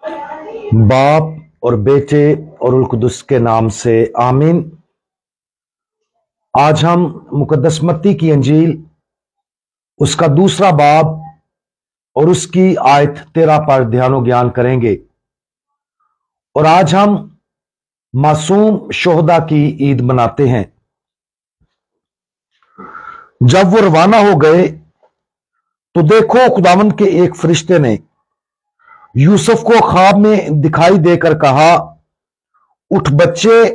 बाप और बेटे और रुल कुदस के नाम से आमीन। आज हम मुकद्दस मत्ती की अंजील उसका दूसरा बाब और उसकी आयत 13 पर ध्यानो ज्ञान करेंगे। और आज हम मासूम शोहदा की ईद मनाते हैं। जब वो रवाना हो गए तो देखो, खुदावंद के एक फरिश्ते ने यूसुफ को ख्वाब में दिखाई देकर कहा, उठ बच्चे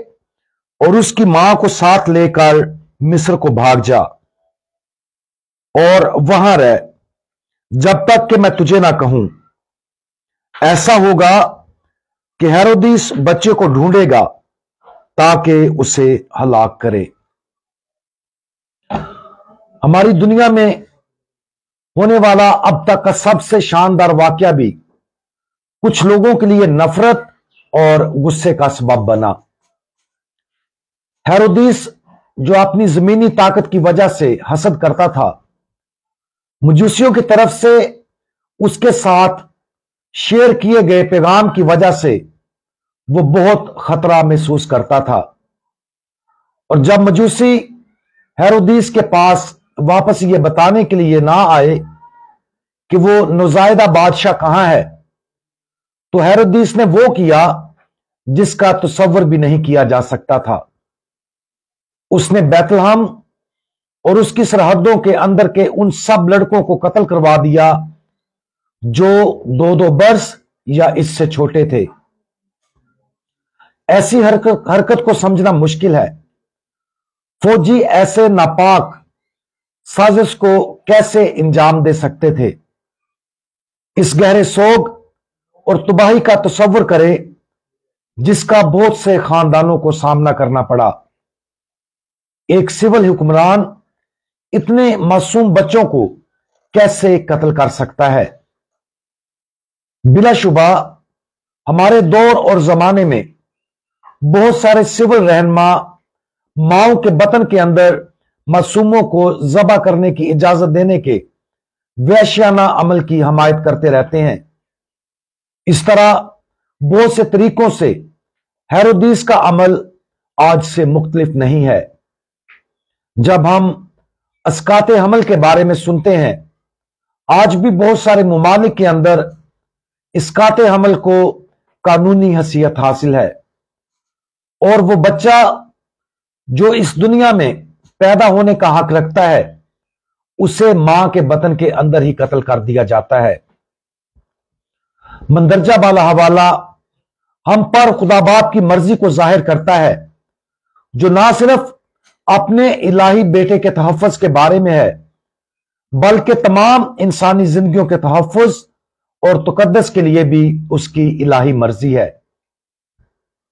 और उसकी मां को साथ लेकर मिस्र को भाग जा और वहां रह जब तक कि मैं तुझे ना कहूं। ऐसा होगा कि हेरोदिस बच्चे को ढूंढेगा ताकि उसे हलाक करे। हमारी दुनिया में होने वाला अब तक का सबसे शानदार वाकया भी कुछ लोगों के लिए नफरत और गुस्से का सबब बना। हेरोदिस जो अपनी जमीनी ताकत की वजह से हसद करता था, मजूसियों की तरफ से उसके साथ शेयर किए गए पैगाम की वजह से वो बहुत खतरा महसूस करता था। और जब मजूसी हेरोदिस के पास वापस ये बताने के लिए ना आए कि वो नौजायदा बादशाह कहां है, तो हेरोदिस ने वो किया जिसका तसव्वुर भी नहीं किया जा सकता था। उसने बैतलहम और उसकी सरहदों के अंदर के उन सब लड़कों को कत्ल करवा दिया जो 2-2 बरस या इससे छोटे थे। ऐसी हरकत को समझना मुश्किल है। फौजी ऐसे नापाक साजिश को कैसे अंजाम दे सकते थे? इस गहरे सोग और तबाही का तसव्वुर करे जिसका बहुत से खानदानों को सामना करना पड़ा। एक सिविल हुक्मरान इतने मासूम बच्चों को कैसे कत्ल कर सकता है? बिलाशुबा हमारे दौर और जमाने में बहुत सारे सिविल रहनुमा माओ के बतन के अंदर मासूमों को ज़बह करने की इजाजत देने के वहशियाना अमल की हमायत करते रहते हैं। इस तरह बहुत से तरीकों से हेरोदिस का अमल आज से मुख्तलिफ नहीं है। जब हम अस्काते हमल के बारे में सुनते हैं, आज भी बहुत सारे मुमालिक के अंदर इसकाते हमल को कानूनी हैसियत हासिल है और वो बच्चा जो इस दुनिया में पैदा होने का हक रखता है उसे मां के बतन के अंदर ही कत्ल कर दिया जाता है। मंदरजा वाला हवाला हम पर खुदा बाप की मर्जी को जाहिर करता है, जो ना सिर्फ अपने इलाही बेटे के तहफ़्फ़ुज़ के बारे में है बल्कि तमाम इंसानी जिंदगियों के तहफ़्फ़ुज़ और तक़द्दुस के लिए भी उसकी इलाही मर्जी है।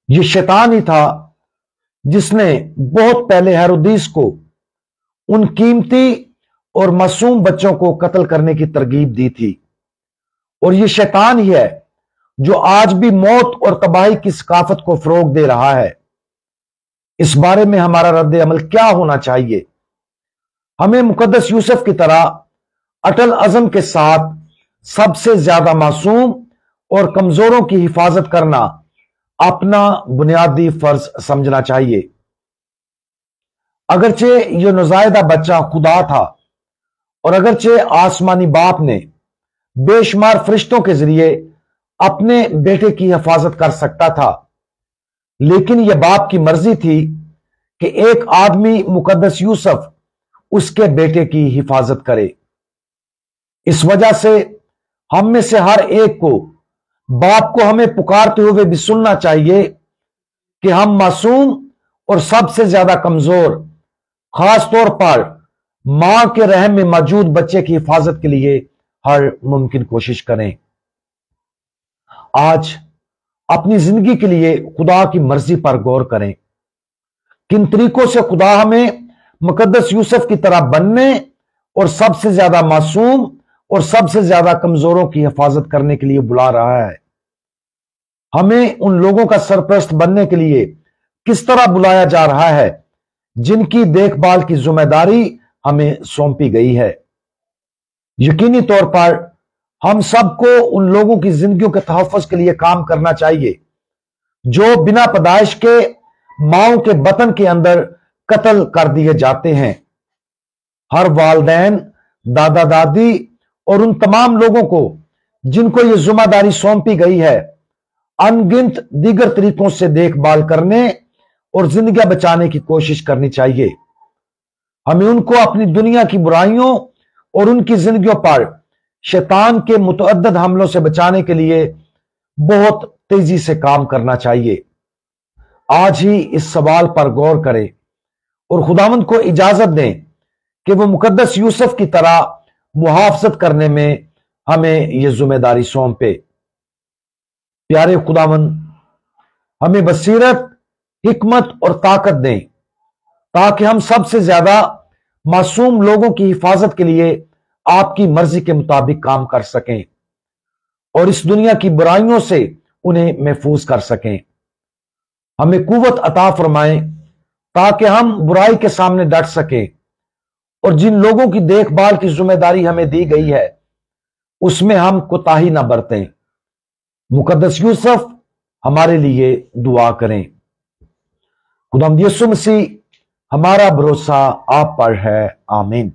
यह शैतान ही था जिसने बहुत पहले हेरोदिस को उन कीमती और मासूम बच्चों को कत्ल करने की तरगीब दी थी। और यह शैतान ही है जो आज भी मौत और तबाही की सकाफत को फरोग दे रहा है। इस बारे में हमारा रद्द अमल क्या होना चाहिए? हमें मुकद्दस यूसुफ की तरह अटल अज़म के साथ सबसे ज्यादा मासूम और कमजोरों की हिफाजत करना अपना बुनियादी फर्ज समझना चाहिए। अगरचे यह नौजायदा बच्चा खुदा था और अगरचे आसमानी बाप ने बेशुमार फरिश्तों के जरिए अपने बेटे की हिफाजत कर सकता था, लेकिन यह बाप की मर्जी थी कि एक आदमी मुकद्दस यूसुफ उसके बेटे की हिफाजत करे। इस वजह से हम में से हर एक को बाप को हमें पुकारते हुए भी सुनना चाहिए कि हम मासूम और सबसे ज्यादा कमजोर, खास तौर पर मां के रहम में मौजूद बच्चे की हिफाजत के लिए हर मुमकिन कोशिश करें। आज अपनी जिंदगी के लिए खुदा की मर्जी पर गौर करें। किन तरीकों से खुदा हमें मुकद्दस यूसुफ की तरह बनने और सबसे ज्यादा मासूम और सबसे ज्यादा कमजोरों की हिफाजत करने के लिए बुला रहा है। हमें उन लोगों का सरपरस्त बनने के लिए किस तरह बुलाया जा रहा है जिनकी देखभाल की जिम्मेदारी हमें सौंपी गई है। यकीनी तौर पर हम सबको उन लोगों की जिंदगियों के तहफ़्फ़ुज़ के लिए काम करना चाहिए जो बिना पैदाइश के माओं के बतन के अंदर कत्ल कर दिए जाते हैं। हर वालदैन, दादा दादी और उन तमाम लोगों को जिनको ये जिम्मेदारी सौंपी गई है, अनगिनत दीगर तरीकों से देखभाल करने और जिंदगियां बचाने की कोशिश करनी चाहिए। हमें उनको अपनी दुनिया की बुराइयों और उनकी जिंदगियों पर शैतान के मुतअद्दिद हमलों से बचाने के लिए बहुत तेजी से काम करना चाहिए। आज ही इस सवाल पर गौर करें और खुदावंद को इजाजत दें कि वो मुकद्दस यूसुफ की तरह मुहाफजत करने में हमें यह जिम्मेदारी सौंपे। प्यारे खुदावंद, हमें बसीरत, हिकमत और ताकत दें ताकि हम सबसे ज्यादा मासूम लोगों की हिफाजत के लिए आपकी मर्जी के मुताबिक काम कर सकें और इस दुनिया की बुराइयों से उन्हें महफूज कर सकें। हमें कुव्वत अता फरमाएं ताकि हम बुराई के सामने डट सकें और जिन लोगों की देखभाल की जिम्मेदारी हमें दी गई है उसमें हम कोताही ना बरतें। मुकद्दस यूसुफ, हमारे लिए दुआ करें। खुदावंद यीशु मसीह, हमारा भरोसा आप पर है। आमीन।